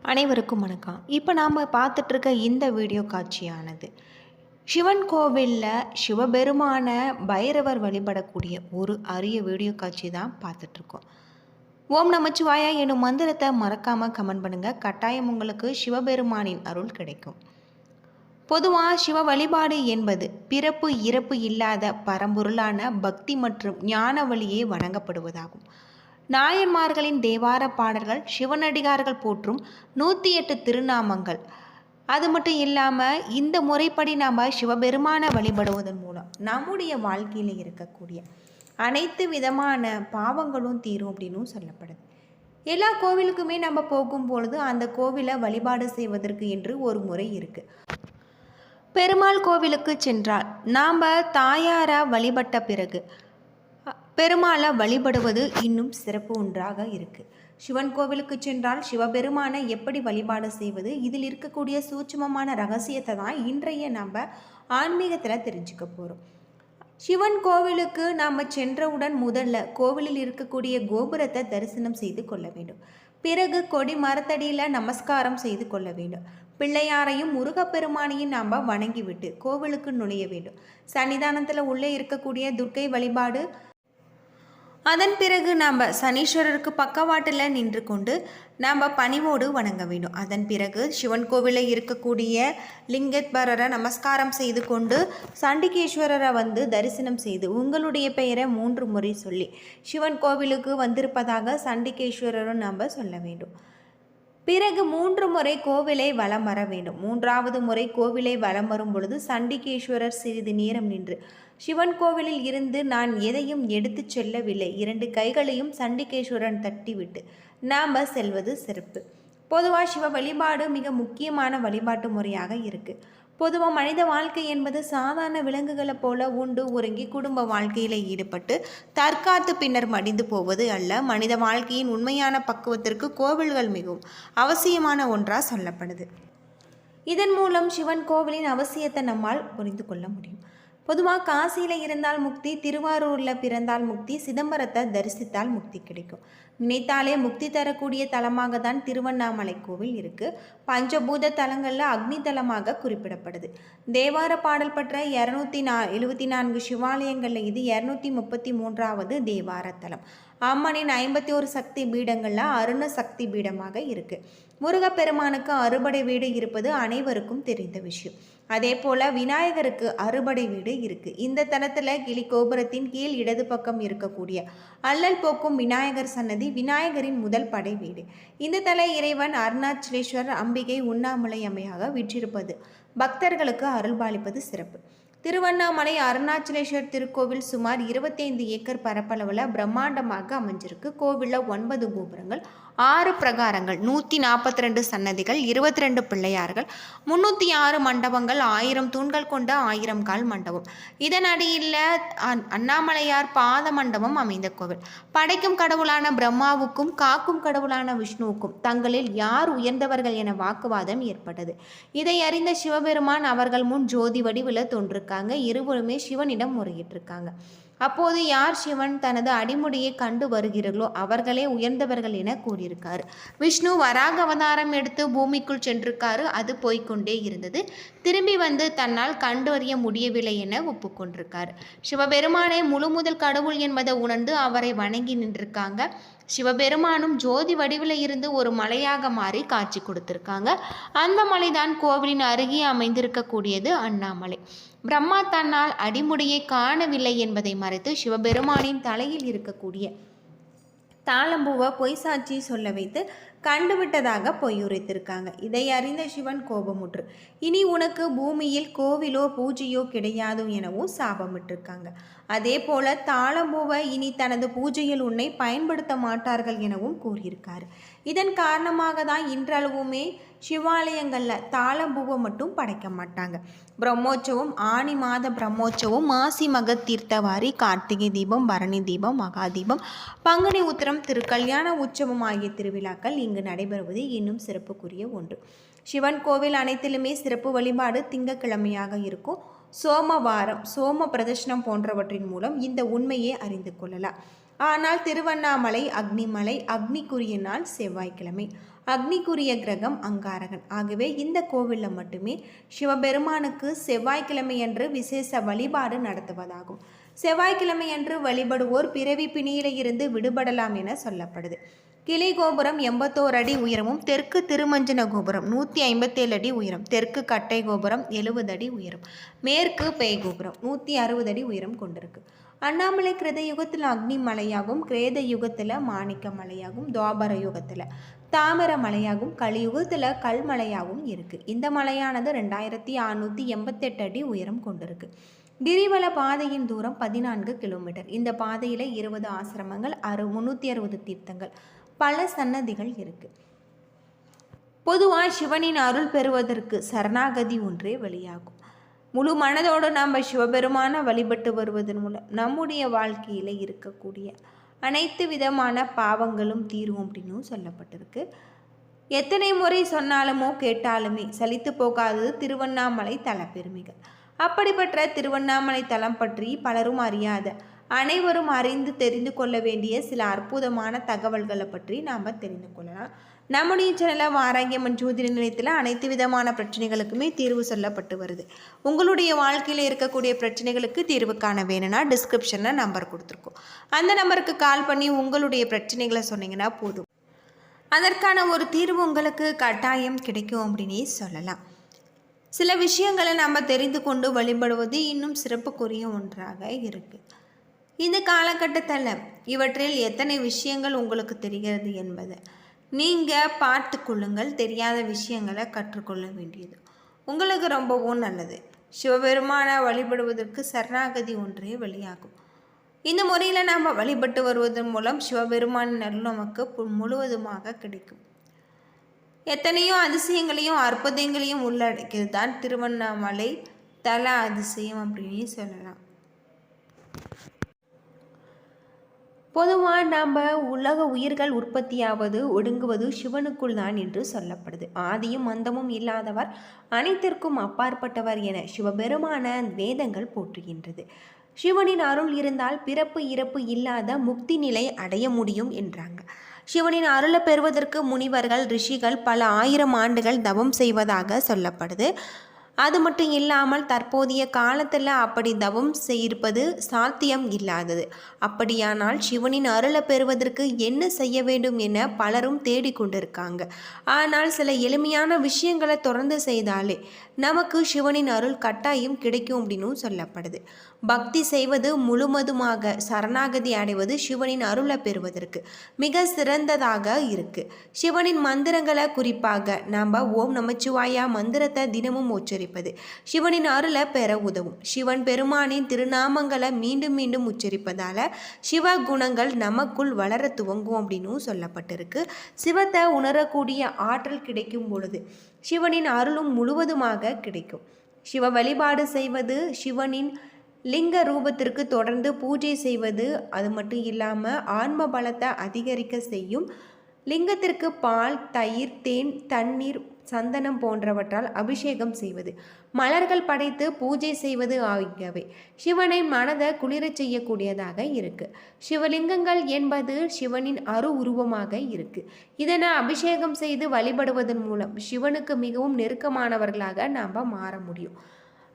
அனைவருக்கும் வணக்கம். இப்போ நாம் பார்த்துட்ருக்க இந்த வீடியோ காட்சியானது சிவன் கோவிலில் சிவபெருமான பைரவர் வழிபடக்கூடிய ஒரு அரிய வீடியோ காட்சி தான் பார்த்துட்ருக்கோம். ஓம் நமச்சிவாயா எனும் மந்திரத்தை மறக்காமல் கமெண்ட் பண்ணுங்கள். கட்டாயம் உங்களுக்கு சிவபெருமானின் அருள் கிடைக்கும். பொதுவாக சிவ வழிபாடு என்பது பிறப்பு இறப்பு இல்லாத பரம்பொருளான பக்தி மற்றும் ஞான வழியே வணங்கப்படுவதாகும். நாயன்மார்களின் தேவார பாடல்கள், சிவனடிகார்கள் போற்றும் 108 திருநாமங்கள், அது மட்டும் இல்லாமல் இந்த முறைப்படி நாம் சிவபெருமானை வழிபடுவதன் மூலம் நம்முடைய வாழ்க்கையில் இருக்கக்கூடிய அனைத்து விதமான பாவங்களும் தீரும் அப்படின்னு சொல்லப்படுது. எல்லா கோவிலுக்குமே நம்ம போகும்பொழுது அந்த கோவிலை வழிபாடு செய்வதற்கு என்று ஒரு முறை இருக்குது. பெருமாள் கோவிலுக்கு சென்றால் நாம் தாயாரை வழிபட்ட பிறகு பெருமாளை வழிபடுவது இன்னும் சிறப்பு ஒன்றாக இருக்குது. சிவன் கோவிலுக்கு சென்றால் சிவபெருமானை எப்படி வழிபாடு செய்வது, இதில் இருக்கக்கூடிய சூட்சுமமான ரகசியத்தை தான் இன்றைய நம்ம ஆன்மீகத்தில் தெரிஞ்சுக்க போகிறோம். சிவன் கோவிலுக்கு நாம் சென்றவுடன் முதல்ல கோவிலில் இருக்கக்கூடிய கோபுரத்தை தரிசனம் செய்து கொள்ள வேண்டும். பிறகு கொடி மரத்தடியில் நமஸ்காரம் செய்து கொள்ள வேண்டும். பிள்ளையாரையும் முருகப்பெருமானையும் நாம் வணங்கிவிட்டு கோவிலுக்கு நுழைய வேண்டும். சன்னிதானத்தில் உள்ளே இருக்கக்கூடிய துர்க்கை வழிபாடு, அதன் பிறகு நாம் சனீஸ்வரருக்கு பக்கவாட்டில் நின்று கொண்டு நாம் பணிவோடு வணங்க வேண்டும். அதன் பிறகு சிவன் கோவிலில் இருக்கக்கூடிய லிங்கேஸ்வரரை நமஸ்காரம் செய்து கொண்டு சண்டிகேஸ்வரரை தரிசனம் செய்து உங்களுடைய பெயரை 3 முறை சொல்லி சிவன் கோவிலுக்கு வந்திருப்பதாக சண்டிகேஸ்வரரும் நாம் சொல்ல வேண்டும். பிறகு 3 முறை கோவிலை வலம் வர வேண்டும். 3வது முறை கோவிலை வலம் வரும் பொழுது சண்டிகேஸ்வரர் சிறிது நேரம் நின்று சிவன் கோவிலில் இருந்து நான் எதையும் எடுத்து செல்லவில்லை, 2 கைகளையும் சண்டிகேஸ்வரன் தட்டிவிட்டு நாம் செல்வது சிறப்பு. பொதுவாக சிவ வழிபாடு மிக முக்கியமான வழிபாட்டு முறையாக இருக்குது. பொதுவாக மனித வாழ்க்கை என்பது சாதாரண விலங்குகளை போல உண்டு உறங்கி குடும்ப வாழ்க்கையில் ஈடுபட்டு தற்காத்து பின்னர் மடிந்து போவது அல்ல. மனித வாழ்க்கையின் உண்மையான பக்குவத்திற்கு கோவில்கள் மிகவும் அவசியமான ஒன்றாக சொல்லப்படுது. இதன் மூலம் சிவன் கோவிலின் அவசியத்தை நம்மால் புரிந்து கொள்ள முடியும். பொதுவாக காசியில் இருந்தால் முக்தி, திருவாரூரில் பிறந்தால் முக்தி, சிதம்பரத்தை தரிசித்தால் முக்தி கிடைக்கும். நினைத்தாலே முக்தி தரக்கூடிய தலமாக தான் திருவண்ணாமலை கோவில் இருக்குது. பஞ்சபூத தலங்களில் அக்னி தலமாக குறிப்பிடப்படுது. தேவார பாடல் பெற்ற 274 சிவாலயங்களில் இது 233வது தேவார தலம். அம்மனின் 51 சக்தி பீடங்களில் அருண சக்தி பீடமாக இருக்குது. முருகப்பெருமானுக்கு அறுபடை வீடு இருப்பது அனைவருக்கும் தெரிந்த விஷயம். அதே போல் விநாயகருக்கு அறுபடை வீடு இருக்குது. இந்த தலத்தில் கிளி கோபுரத்தின் கீழ் இடது பக்கம் இருக்கக்கூடிய அல்லல் போக்கும் விநாயகர் சன்னதி விநாயகரின் முதல் படை வீடு. இந்த தல இறைவன் அருணாச்சலேஸ்வரர், அம்பிகை, உண்ணாமலை அம்மையாக வீற்றிருப்பது பக்தர்களுக்கு அருள்பாலிப்பது சிறப்பு. திருவண்ணாமலை அருணாச்சலேஸ்வர் திருக்கோவில் சுமார் 25 ஏக்கர் பரப்பளவில் பிரம்மாண்டமாக அமைஞ்சிருக்கு. கோவிலில் 9 கோபுரங்கள், 6 பிரகாரங்கள், 142 சன்னதிகள், 22 பிள்ளையார்கள், 306 மண்டபங்கள், 1000 தூண்கள் கொண்ட 1000 கால் மண்டபம். இதன் அடியில் அண்ணாமலையார் பாத மண்டபம் அமைந்த கோவில். படைக்கும் கடவுளான பிரம்மாவுக்கும் காக்கும் கடவுளான விஷ்ணுவுக்கும் தங்களில் யார் உயர்ந்தவர்கள் என வாக்குவாதம் ஏற்பட்டது. இதை அறிந்த சிவபெருமான் அவர்கள் முன் ஜோதி வடிவில் தோன்றிருக்காங்க. இருவருமே சிவனிடம் முறையிட்டிருக்காங்க. அப்போது யார் சிவன் தனது அடிமுடியை கண்டு வருகிறார்களோ அவர்களே உயர்ந்தவர்கள் என கூறியிருக்காரு. விஷ்ணு வராக அவதாரம் எடுத்து பூமிக்குள் சென்றிருக்காரு. அது போய்கொண்டே இருந்தது. திரும்பி தன்னால் கண்டு அறிய முடியவில்லை என ஒப்புக்கொண்டிருக்காரு. சிவபெருமானை முழு முதல் கடவுள் என்பதை உணர்ந்து அவரை வணங்கி நின்றிருக்காங்க. சிவபெருமானும் ஜோதி வடிவில் இருந்து ஒரு மலையாக மாறி காட்சி கொடுத்திருக்காங்க. அந்த மலைதான் கோவிலின் அருகே அமைந்திருக்கக்கூடியது அண்ணாமலை. பிரம்மா தன்னால் அடிமுடியை காணவில்லை என்பதை மறைத்து சிவபெருமானின் தலையில் இருக்கக்கூடிய தாளம்பூவை பொய் சாட்சி சொல்ல வைத்து கண்டுவிட்டதாக பொய்யுரைத்திருக்காங்க. இதை அறிந்த சிவன் கோபமுற்று இனி உனக்கு பூமியில் கோவிலோ பூஜையோ கிடையாது எனவும் சாபமிட்டிருக்காங்க. அதே போல தாளம்பூவை இனி தனது பூஜையில் உன்னை பயன்படுத்த மாட்டார்கள் எனவும் கூறியிருக்காரு. இதன் காரணமாக தான் இன்றளவுமே சிவாலயங்களில் தாளம்பூவை மட்டும் படைக்க மாட்டாங்க. பிரம்மோற்சவம், ஆனி மாத பிரம்மோற்சவம், மாசி மக தீர்த்தவாரி, கார்த்திகை தீபம், பரணி தீபம், மகாதீபம், பங்குனி உத்திரம், திருக்கல்யாண உற்சவம் ஆகிய திருவிழாக்கள் இங்கு நடைபெறுவது இன்னும் சிறப்புக்குரிய ஒன்று. சிவன் கோவில் அனைத்திலுமே சிறப்பு வழிபாடு திங்கட்கிழமையாக இருக்கும். சோமவாரம், சோம பிரதர்ஷனம் போன்றவற்றின் மூலம் இந்த உண்மையை அறிந்து கொள்ளலாம். ஆனால் திருவண்ணாமலை அக்னிமலை, அக்னிக்குரிய நாள் செவ்வாய்க்கிழமை. அக்னிக்குரிய கிரகம் அங்காரகன். ஆகவே இந்த கோவிலில் மட்டுமே சிவபெருமானுக்கு செவ்வாய்க்கிழமையன்று விசேஷ வழிபாடு நடத்துவதாகும். செவ்வாய்க்கிழமையன்று வழிபடுவோர் பிறவி பிணியில இருந்து விடுபடலாம் என சொல்லப்படுது. கிளை கோபுரம் 81 அடி உயரமும், தெற்கு திருமஞ்சன கோபுரம் 157 அடி உயரம், தெற்கு கட்டை கோபுரம் 70 அடி உயரம், மேற்கு பேய் கோபுரம் 160 அடி உயரம் கொண்டிருக்கு. அண்ணாமலை கிருத யுகத்தில் அக்னி மலையாகும், கிரேத யுகத்தில் மாணிக்க மலையாகும், துவாபர யுகத்தில் தாமிர மலையாகும், கலியுகத்தில் கல்மலையாகவும் இருக்குது. இந்த மலையானது 2688 அடி உயரம் கொண்டிருக்கு. கிரிவல பாதையின் தூரம் 14 கிலோமீட்டர். இந்த பாதையில் 20 ஆசிரமங்கள், 360 தீர்த்தங்கள், பல சன்னதிகள் இருக்குது. பொதுவாக சிவனின் அருள் பெறுவதற்கு சரணாகதி ஒன்றே வழியாகும். முழு மனதோடு நம்ம சிவபெருமான வழிபட்டு வருவதன் மூலம் நம்முடைய வாழ்க்கையில் இருக்கக்கூடிய அனைத்து விதமான பாவங்களும் தீரும் அப்படின்னு சொல்லப்பட்டிருக்கு. எத்தனை முறை சொன்னாலுமோ கேட்டாலுமே சலித்து போகாதது திருவண்ணாமலை தல பெருமைகள். அப்படிப்பட்ட திருவண்ணாமலை தலம் பற்றி பலரும் அறியாத, அனைவரும் அறிந்து தெரிந்து கொள்ள வேண்டிய சில அற்புதமான தகவல்களை பற்றி நாம் தெரிந்து கொள்ளலாம். நம்முடைய சேனலில் வாராகியம்மன் ஜோதிட நிலையத்தில் அனைத்து விதமான பிரச்சனைகளுக்குமே தீர்வு சொல்லப்பட்டு வருது. உங்களுடைய வாழ்க்கையில் இருக்கக்கூடிய பிரச்சனைகளுக்கு தீர்வு காண வேணும்னா டிஸ்கிரிப்ஷனில் நம்பர் கொடுத்துருக்கோம். அந்த நம்பருக்கு கால் பண்ணி உங்களுடைய பிரச்சனைகளை சொன்னீங்கன்னா போதும், அதற்கான ஒரு தீர்வு உங்களுக்கு கட்டாயம் கிடைக்கும் அப்படின்னே சொல்லலாம். சில விஷயங்களை நம்ம தெரிந்து கொண்டு வழிபடுவது இன்னும் சிறப்புக்குரிய ஒன்றாக இருக்குது. இந்த காலகட்டத்தில் இவற்றில் எத்தனை விஷயங்கள் உங்களுக்கு தெரிகிறது என்பதை நீங்கள் பார்த்து கொள்ளுங்கள். தெரியாத விஷயங்களை கற்றுக்கொள்ள வேண்டியது உங்களுக்கு ரொம்பவும் நல்லது. சிவபெருமானை வழிபடுவதற்கு சரணாகதி ஒன்றே வழியாகும். இந்த முறையில் நாம் வழிபட்டு வருவதன் மூலம் சிவபெருமானின் அருள் நமக்கு முழுவதுமாக கிடைக்கும். எத்தனையோ அதிசயங்களையும் அற்புதங்களையும் உள்ளடக்கியது தான் திருவண்ணாமலை தல அதிசயம் அப்படின்னு சொல்லலாம். பொதுவாக நம்ம உலக உயிர்கள் உற்பத்தியாவது ஒடுங்குவது சிவனுக்குள் தான் என்று சொல்லப்படுது. ஆதியும் அந்தமும் இல்லாதவர், அனைத்திற்கும் அப்பாற்பட்டவர் என சிவபெருமான வேதங்கள் போற்றுகின்றது. சிவனின் அருள் இருந்தால் பிறப்பு இறப்பு இல்லாத முக்தி நிலை அடைய முடியும் என்றாங்க. சிவனின் அருளை பெறுவதற்கு முனிவர்கள், ரிஷிகள் பல 1000 ஆண்டுகள் தவம் செய்வதாக சொல்லப்படுது. அது மட்டும் இல்லாமல் தற்போதைய காலத்தில் அப்படி தவம் செய்திருப்பது சாத்தியம் இல்லாதது. அப்படியானால் சிவனின் அருளை பெறுவதற்கு என்ன செய்ய வேண்டும் என பலரும் தேடிக்கொண்டிருக்காங்க. ஆனால் சில எளிமையான விஷயங்களை தொடர்ந்து செய்தாலே நமக்கு சிவனின் அருள் கட்டாயம் கிடைக்கும் அப்படின்னு சொல்லப்படுது. பக்தி செய்வது, முழுவதுமாக சரணாகதி அடைவது சிவனின் அருளை பெறுவதற்கு மிக சிறந்ததாக இருக்கு. சிவனின் மந்திரங்களை குறிப்பாக நாம் ஓம் நமச்சிவாயா மந்திரத்தை தினமும் உச்சரிப்பது சிவனின் அருளை பெற உதவும். சிவன் பெருமானின் திருநாமங்களை மீண்டும் மீண்டும் உச்சரிப்பதால சிவ குணங்கள் நமக்குள் வளர துவங்கும் அப்படின்னு சொல்லப்பட்டிருக்கு. சிவத்தை உணரக்கூடிய ஆற்றல் கிடைக்கும் பொழுது சிவனின் அருளும் முழுவதுமாக கிடைக்கும். சிவ வழிபாடு செய்வது, சிவனின் லிங்க ரூபத்திற்கு தொடர்ந்து பூஜை செய்வது, அது மட்டும் இல்லாமல் ஆன்ம பலத்தை அதிகரிக்க செய்யும். லிங்கத்திற்கு பால், தயிர், தேன், தண்ணீர், சந்தனம் போன்றவற்றால் அபிஷேகம் செய்வது, மலர்கள் படைத்து பூஜை செய்வது ஆகியவை சிவனை மனதை குளிரச் செய்யக்கூடியதாக இருக்கு. சிவலிங்கங்கள் என்பது சிவனின் உருவமாக இருக்கு. இதனை அபிஷேகம் செய்து வழிபடுவதன் மூலம் சிவனுக்கு மிகவும் நெருக்கமானவர்களாக நாம் மாற முடியும்.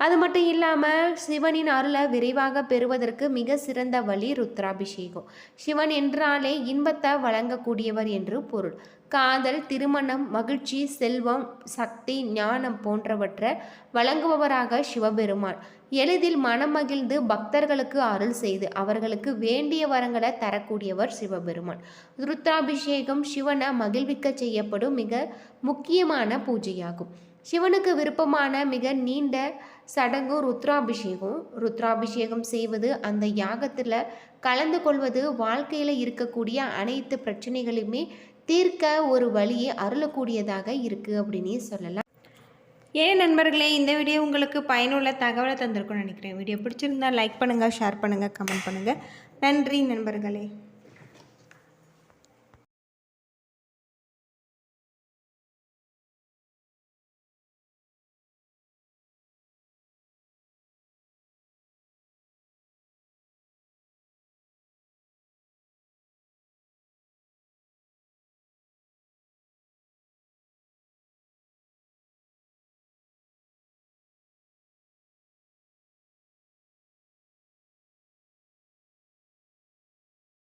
அது மட்டும் இல்லாமல் சிவனின் அருளை விரைவாக பெறுவதற்கு மிக சிறந்த வழி ருத்ராபிஷேகம். சிவன் என்றாலே இன்பத்தை வழங்கக்கூடியவர் என்று பொருள். காதல், திருமணம், மகிழ்ச்சி, செல்வம், சக்தி, ஞானம் போன்றவற்றை வழங்குபவராக சிவபெருமான். எளிதில் மனம் மகிழ்ந்து பக்தர்களுக்கு அருள் செய்து அவர்களுக்கு வேண்டிய வரங்களை தரக்கூடியவர் சிவபெருமான். ருத்ராபிஷேகம் சிவனை மகிழ்விக்க செய்யப்படும் மிக முக்கியமான பூஜையாகும். சிவனுக்கு விருப்பமான மிக நீண்ட சடங்கு ருத்ராபிஷேகம். ருத்ராபிஷேகம் செய்வது, அந்த யாகத்தில் கலந்து கொள்வது வாழ்க்கையில் இருக்கக்கூடிய அனைத்து பிரச்சனைகளுமே தீர்க்க ஒரு வழியை அருளக்கூடியதாக இருக்குது அப்படின்னே சொல்லலாம். ஏன் நண்பர்களே, இந்த வீடியோ உங்களுக்கு பயனுள்ள தகவலை தந்திருக்கும்னு நினைக்கிறேன். வீடியோ பிடிச்சிருந்தா லைக் பண்ணுங்கள், ஷேர் பண்ணுங்கள், கமெண்ட் பண்ணுங்கள். நன்றி நண்பர்களே.